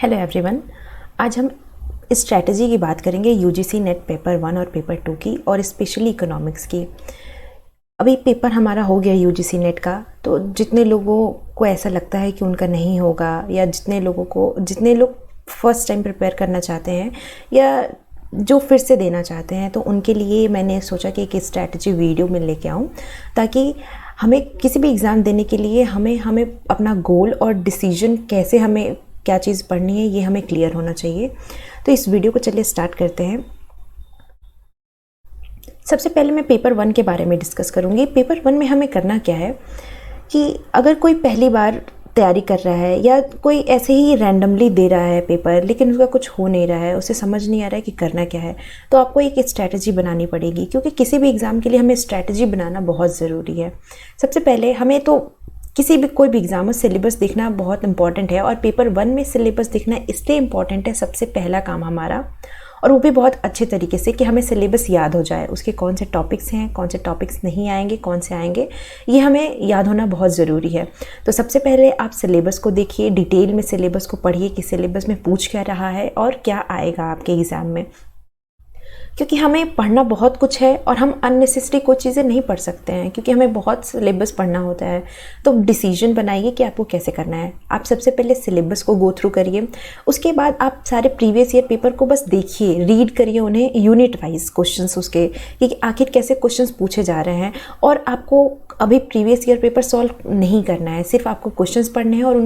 Hello everyone. आज हम strategy की बात करेंगे यूजीसी नेट पेपर 1 और पेपर 2 की, और स्पेशली इकोनॉमिक्स की। अभी पेपर हमारा हो गया यूजीसी नेट का, तो जितने लोगों को ऐसा लगता है कि उनका नहीं होगा, या जितने लोग फर्स्ट टाइम प्रिपेयर करना चाहते हैं या जो फिर से देना चाहते हैं, तो उनके लिए मैंने सोचा कि एक स्ट्रैटेजी वीडियो में लेके आऊँ, ताकि हमें किसी भी एग्ज़ाम देने के लिए हमें अपना गोल और डिसीजन कैसे हमें क्या चीज़ पढ़नी है ये हमें क्लियर होना चाहिए। तो इस वीडियो को चलिए स्टार्ट करते हैं। सबसे पहले मैं पेपर 1 के बारे में डिस्कस करूँगी। पेपर 1 में हमें करना क्या है कि अगर कोई पहली बार तैयारी कर रहा है या कोई ऐसे ही रैंडमली दे रहा है पेपर, लेकिन उसका कुछ हो नहीं रहा है, उसे समझ नहीं आ रहा है कि करना क्या है, तो आपको एक स्ट्रैटेजी बनानी पड़ेगी, क्योंकि किसी भी एग्ज़ाम के लिए हमें स्ट्रैटेजी बनाना बहुत ज़रूरी है। सबसे पहले हमें तो कोई भी एग्ज़ाम हो सिलेबस देखना बहुत इंपॉर्टेंट है, और पेपर 1 में सिलेबस देखना इसलिए इम्पॉर्टेंट है, सबसे पहला काम हमारा, और वो भी बहुत अच्छे तरीके से, कि हमें सिलेबस याद हो जाए, उसके कौन से टॉपिक्स हैं, कौन से टॉपिक्स नहीं आएंगे, कौन से आएंगे, ये हमें याद होना बहुत ज़रूरी है। तो सबसे पहले आप सिलेबस को देखिए, डिटेल में सिलेबस को पढ़िए कि सिलेबस में पूछ क्या रहा है और क्या आएगा आपके एग्ज़ाम में, क्योंकि हमें पढ़ना बहुत कुछ है और हम अननेसेसरी कोई चीज़ें नहीं पढ़ सकते हैं, क्योंकि हमें बहुत सिलेबस पढ़ना होता है। तो डिसीजन बनाइए कि आपको कैसे करना है। आप सबसे पहले सिलेबस को गो थ्रू करिए, उसके बाद आप सारे प्रीवियस ईयर पेपर को बस देखिए, रीड करिए उन्हें यूनिट वाइज क्वेश्चंस उसके, कि आखिर कैसे क्वेश्चंस पूछे जा रहे हैं। और आपको अभी प्रीवियस ईयर पेपर सॉल्व नहीं करना है, सिर्फ आपको क्वेश्चंस पढ़ने हैं और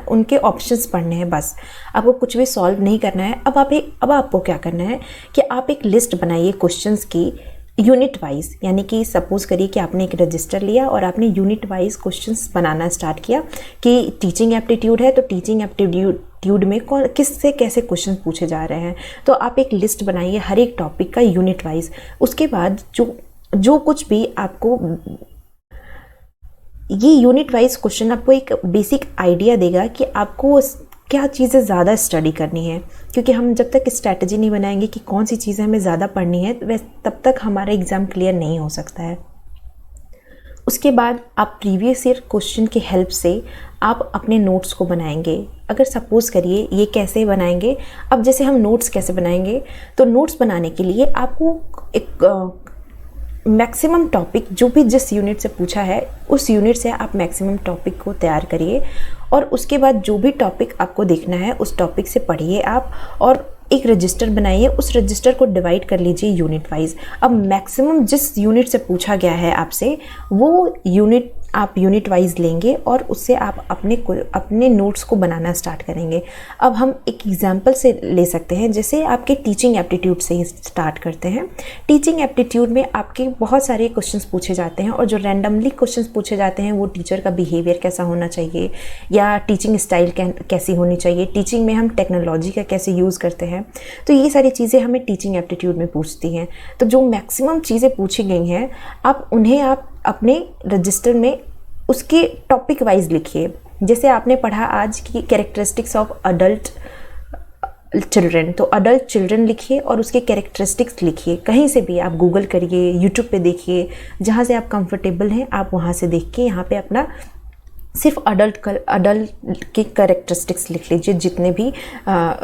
उनके ऑप्शंस पढ़ने हैं, बस। आपको कुछ भी सॉल्व नहीं करना है। अब आपको क्या करना है कि आप एक लिस्ट बनाइए क्वेश्चंस की यूनिट वाइज, यानी कि सपोज करिए कि आपने एक रजिस्टर लिया और आपने यूनिट वाइज क्वेश्चंस बनाना स्टार्ट किया कि टीचिंग एप्टीट्यूड है, तो टीचिंग एप्टीट्यूड में किससे कैसे क्वेश्चन पूछे जा रहे हैं। तो आप एक लिस्ट बनाइए हर एक टॉपिक का यूनिट वाइज। उसके बाद जो कुछ भी आपको ये यूनिट वाइज क्वेश्चन आपको एक बेसिक आइडिया देगा कि आपको क्या चीज़ें ज़्यादा स्टडी करनी है, क्योंकि हम जब तक स्ट्रैटेजी नहीं बनाएंगे कि कौन सी चीज़ें हमें ज़्यादा पढ़नी है, तब तक हमारा एग्ज़ाम क्लियर नहीं हो सकता है। उसके बाद आप प्रीवियस ईयर क्वेश्चन की हेल्प से आप अपने नोट्स को बनाएंगे। अगर सपोज़ करिए, ये कैसे बनाएंगे, अब जैसे हम नोट्स कैसे बनाएंगे, तो नोट्स बनाने के लिए आपको एक मैक्सिमम टॉपिक जो भी जिस यूनिट से पूछा है, उस यूनिट से आप मैक्सिमम टॉपिक को तैयार करिए, और उसके बाद जो भी टॉपिक आपको देखना है उस टॉपिक से पढ़िए आप, और एक रजिस्टर बनाइए, उस रजिस्टर को डिवाइड कर लीजिए यूनिट वाइज। अब मैक्सिमम जिस यूनिट से पूछा गया है आपसे, वो यूनिट आप यूनिट वाइज लेंगे और उससे आप अपने नोट्स को बनाना स्टार्ट करेंगे। अब हम एक एग्जांपल से ले सकते हैं, जैसे आपके टीचिंग एप्टीट्यूड से ही स्टार्ट करते हैं। टीचिंग एप्टीट्यूड में आपके बहुत सारे क्वेश्चंस पूछे जाते हैं, और जो रैंडमली क्वेश्चंस पूछे जाते हैं वो टीचर का बिहेवियर कैसा होना चाहिए, या टीचिंग स्टाइल कैसी होनी चाहिए, टीचिंग में हम टेक्नोलॉजी का कैसे यूज़ करते हैं। तो ये सारी चीज़ें हमें टीचिंग एप्टीट्यूड में पूछती हैं। तो जो मैक्सिमम चीज़ें पूछी गई हैं, आप अपने रजिस्टर में उसके टॉपिक वाइज लिखिए। जैसे आपने पढ़ा आज की कैरेक्टरिस्टिक्स ऑफ अडल्ट चिल्ड्रन, तो अडल्ट चिल्ड्रन लिखिए और उसके कैरेक्टरिस्टिक्स लिखिए। कहीं से भी आप गूगल करिए, यूट्यूब पे देखिए, जहाँ से आप कंफर्टेबल हैं आप वहाँ से देख के यहाँ पे अपना सिर्फ अडल्ट के कैरेक्टरिस्टिक्स लिख लीजिए, जितने भी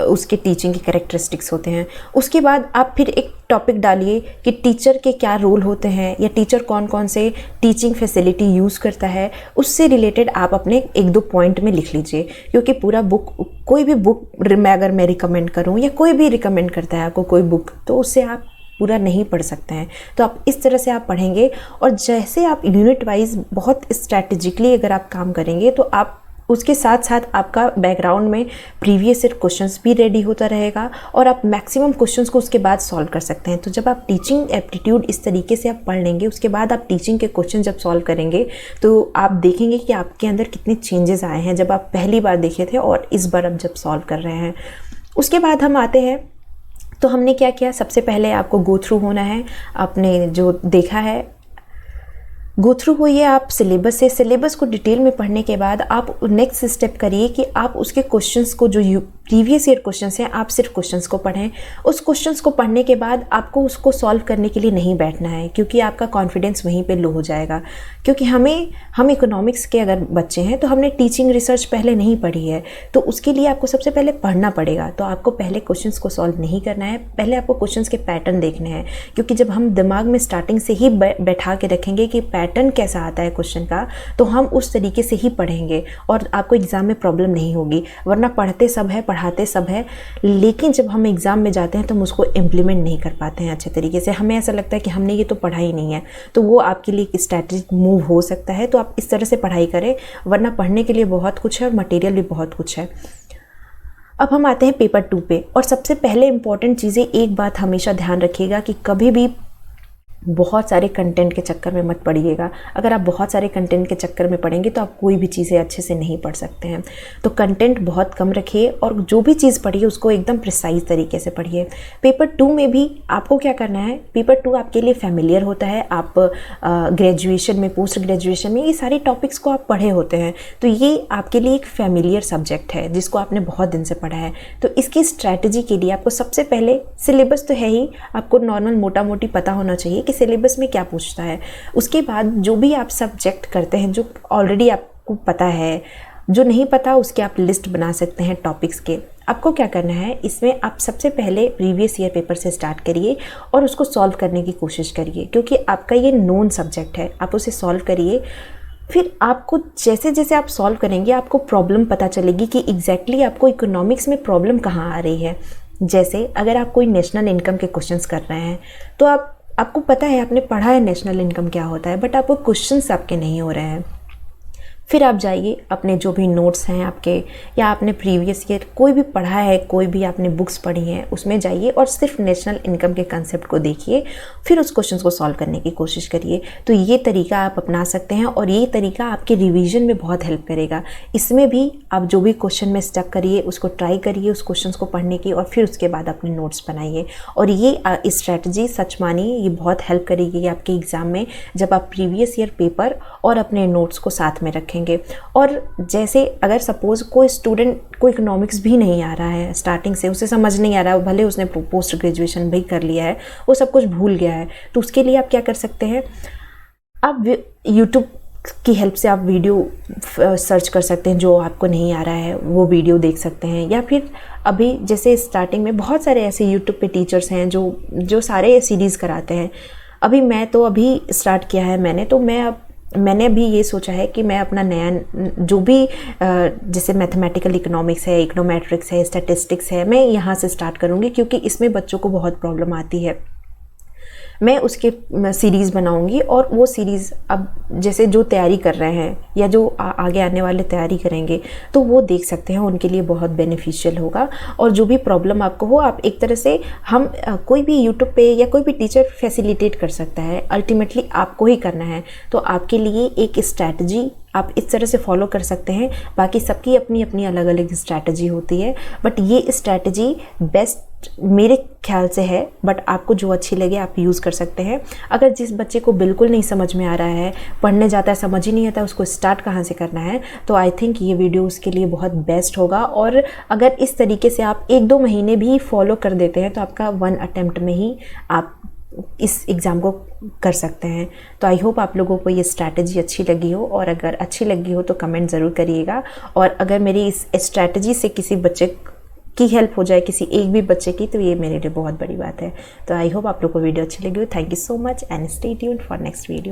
उसके टीचिंग के कैरेक्टरिस्टिक्स होते हैं। उसके बाद आप फिर एक टॉपिक डालिए कि टीचर के क्या रोल होते हैं, या टीचर कौन कौन से टीचिंग फैसिलिटी यूज़ करता है, उससे रिलेटेड आप अपने 1-2 पॉइंट में लिख लीजिए। क्योंकि पूरा बुक, कोई भी बुक अगर मैं रिकमेंड करूँ, या कोई भी रिकमेंड करता है आपको कोई बुक, तो उससे आप पूरा नहीं पढ़ सकते हैं। तो आप इस तरह से आप पढ़ेंगे, और जैसे आप यूनिट वाइज बहुत स्ट्रैटेजिकली अगर आप काम करेंगे, तो आप उसके साथ साथ आपका बैकग्राउंड में प्रीवियस ईयर क्वेश्चंस भी रेडी होता रहेगा, और आप मैक्सिमम क्वेश्चंस को उसके बाद सॉल्व कर सकते हैं। तो जब आप टीचिंग एप्टीट्यूड इस तरीके से आप पढ़ लेंगे, उसके बाद आप टीचिंग के क्वेश्चन जब सॉल्व करेंगे, तो आप देखेंगे कि आपके अंदर कितने चेंजेस आए हैं जब आप पहली बार देखे थे और इस बार आप जब सॉल्व कर रहे हैं। उसके बाद हम आते हैं, तो हमने क्या किया, सबसे पहले आपको गो थ्रू होना है, आपने जो देखा है गो थ्रू होइए आप सिलेबस से। सिलेबस को डिटेल में पढ़ने के बाद आप नेक्स्ट स्टेप करिए कि आप उसके क्वेश्चंस को, जो प्रीवियस ईयर क्वेश्चंस हैं, आप सिर्फ क्वेश्चंस को पढ़ें। उस क्वेश्चंस को पढ़ने के बाद आपको उसको सॉल्व करने के लिए नहीं बैठना है, क्योंकि आपका कॉन्फिडेंस वहीं पे लो हो जाएगा। क्योंकि हम इकोनॉमिक्स के अगर बच्चे हैं तो हमने टीचिंग रिसर्च पहले नहीं पढ़ी है, तो उसके लिए आपको सबसे पहले पढ़ना पड़ेगा। तो आपको पहले क्वेश्चंस को सॉल्व नहीं करना है, पहले आपको क्वेश्चंस के पैटर्न देखने हैं। क्योंकि जब हम दिमाग में स्टार्टिंग से ही बैठा के रखेंगे कि पैटर्न कैसा आता है क्वेश्चन का, तो हम उस तरीके से ही पढ़ेंगे और आपको एग्ज़ाम में प्रॉब्लम नहीं होगी। वरना पढ़ते सब है, पढ़ाते सब है, लेकिन जब हम एग्ज़ाम में जाते हैं तो हम उसको इम्प्लीमेंट नहीं कर पाते हैं अच्छे तरीके से। हमें ऐसा लगता है कि हमने ये तो पढ़ा ही नहीं है, तो वो आपके लिए एक स्ट्रैटेजिक मूव हो सकता है। तो आप इस तरह से पढ़ाई करें, वरना पढ़ने के लिए बहुत कुछ है और मटेरियल भी बहुत कुछ है। अब हम आते हैं पेपर 2 पे। और सबसे पहले इंपॉर्टेंट चीज़ें, एक बात हमेशा ध्यान रखिएगा कि कभी भी बहुत सारे कंटेंट के चक्कर में मत पड़िएगा। अगर आप बहुत सारे कंटेंट के चक्कर में पढ़ेंगे तो आप कोई भी चीज़ें अच्छे से नहीं पढ़ सकते हैं। तो कंटेंट बहुत कम रखिए और जो भी चीज़ पढ़िए उसको एकदम प्रिसाइज तरीके से पढ़िए। पेपर 2 में भी आपको क्या करना है, पेपर 2 आपके लिए फैमिलियर होता है। आप ग्रेजुएशन में, पोस्ट ग्रेजुएशन में ये सारे टॉपिक्स को आप पढ़े होते हैं, तो ये आपके लिए एक फैमिलियर सब्जेक्ट है जिसको आपने बहुत दिन से पढ़ा है। तो इसकी स्ट्रैटेजी के लिए आपको सबसे पहले, सिलेबस तो है ही, आपको नॉर्मल मोटा मोटी पता होना चाहिए सिलेबस में क्या पूछता है। उसके बाद जो भी आप सब्जेक्ट करते हैं, जो ऑलरेडी आपको पता है, जो नहीं पता उसके आप लिस्ट बना सकते हैं टॉपिक्स के। आपको क्या करना है, इसमें आप सबसे पहले प्रीवियस ईयर पेपर से स्टार्ट करिए और उसको सॉल्व करने की कोशिश करिए, क्योंकि आपका ये नोन सब्जेक्ट है। आप उसे सॉल्व करिए, फिर आपको जैसे जैसे आप सॉल्व करेंगे आपको प्रॉब्लम पता चलेगी कि एग्जैक्टली आपको इकोनॉमिक्स में प्रॉब्लम कहाँ आ रही है। जैसे अगर आप कोई नेशनल इनकम के क्वेश्चंस कर रहे हैं तो आपको पता है, आपने पढ़ा है नेशनल इनकम क्या होता है, बट आपको क्वेश्चंस आपके नहीं हो रहे हैं। फिर आप जाइए अपने जो भी नोट्स हैं आपके, या आपने प्रीवियस ईयर कोई भी पढ़ा है, कोई भी आपने बुक्स पढ़ी हैं, उसमें जाइए और सिर्फ नेशनल इनकम के कंसेप्ट को देखिए, फिर उस क्वेश्चन को सॉल्व करने की कोशिश करिए। तो ये तरीका आप अपना सकते हैं और ये तरीका आपके रिवीजन में बहुत हेल्प करेगा। इसमें भी आप जो भी क्वेश्चन में स्टक करिए, उसको ट्राई करिए उस क्वेश्चन को पढ़ने की, और फिर उसके बाद अपने नोट्स बनाइए। और ये स्ट्रैटेजी सच मानिए ये बहुत हेल्प करेगी आपके एग्ज़ाम में, जब आप प्रीवियस ईयर पेपर और अपने नोट्स को साथ में रखेंगे। और जैसे अगर सपोज कोई स्टूडेंट को इकोनॉमिक्स भी नहीं आ रहा है, स्टार्टिंग से उसे समझ नहीं आ रहा है, भले उसने पोस्ट ग्रेजुएशन भी कर लिया है, वो सब कुछ भूल गया है, तो उसके लिए आप क्या कर सकते हैं, आप यूट्यूब की हेल्प से आप वीडियो सर्च कर सकते हैं, जो आपको नहीं आ रहा है वो वीडियो देख सकते हैं। या फिर अभी जैसे स्टार्टिंग में बहुत सारे ऐसे यूट्यूब पे टीचर्स हैं जो सारे सीरीज़ कराते हैं। अभी मैं तो अभी स्टार्ट किया है मैंने अभी ये सोचा है कि मैं अपना नया जो भी जैसे मैथमेटिकल इकोनॉमिक्स है, इकोनोमेट्रिक्स है, स्टैटिस्टिक्स है, मैं यहाँ से स्टार्ट करूँगी, क्योंकि इसमें बच्चों को बहुत प्रॉब्लम आती है। मैं उसके सीरीज़ बनाऊंगी और वो सीरीज़ अब जैसे जो तैयारी कर रहे हैं या जो आगे आने वाले तैयारी करेंगे तो वो देख सकते हैं, उनके लिए बहुत बेनिफिशियल होगा। और जो भी प्रॉब्लम आपको हो, आप एक तरह से कोई भी यूट्यूब पे या कोई भी टीचर फैसिलिटेट कर सकता है, अल्टीमेटली आपको ही करना है। तो आपके लिए एक स्ट्रैटेजी आप इस तरह से फॉलो कर सकते हैं। बाकी सबकी अपनी अपनी अलग अलग स्ट्रैटेजी होती है, बट ये स्ट्रैटेजी बेस्ट मेरे ख्याल से है, बट आपको जो अच्छी लगे आप यूज़ कर सकते हैं। अगर जिस बच्चे को बिल्कुल नहीं समझ में आ रहा है, पढ़ने जाता है समझ ही नहीं आता उसको स्टार्ट कहाँ से करना है, तो आई थिंक ये वीडियो उसके लिए बहुत बेस्ट होगा। और अगर इस तरीके से आप 1-2 महीने भी फॉलो कर देते हैं तो आपका 1 अटेम्प्ट में ही आप इस एग्ज़ाम को कर सकते हैं। तो आई होप आप लोगों को ये स्ट्रैटेजी अच्छी लगी हो, और अगर अच्छी लगी हो तो कमेंट ज़रूर करिएगा। और अगर मेरी इस स्ट्रैटेजी से किसी बच्चे की हेल्प हो जाए, किसी एक भी बच्चे की, तो ये मेरे लिए बहुत बड़ी बात है। तो आई होप आप लोगों को वीडियो अच्छी लगी हो। Thank you so much and stay tuned for next video.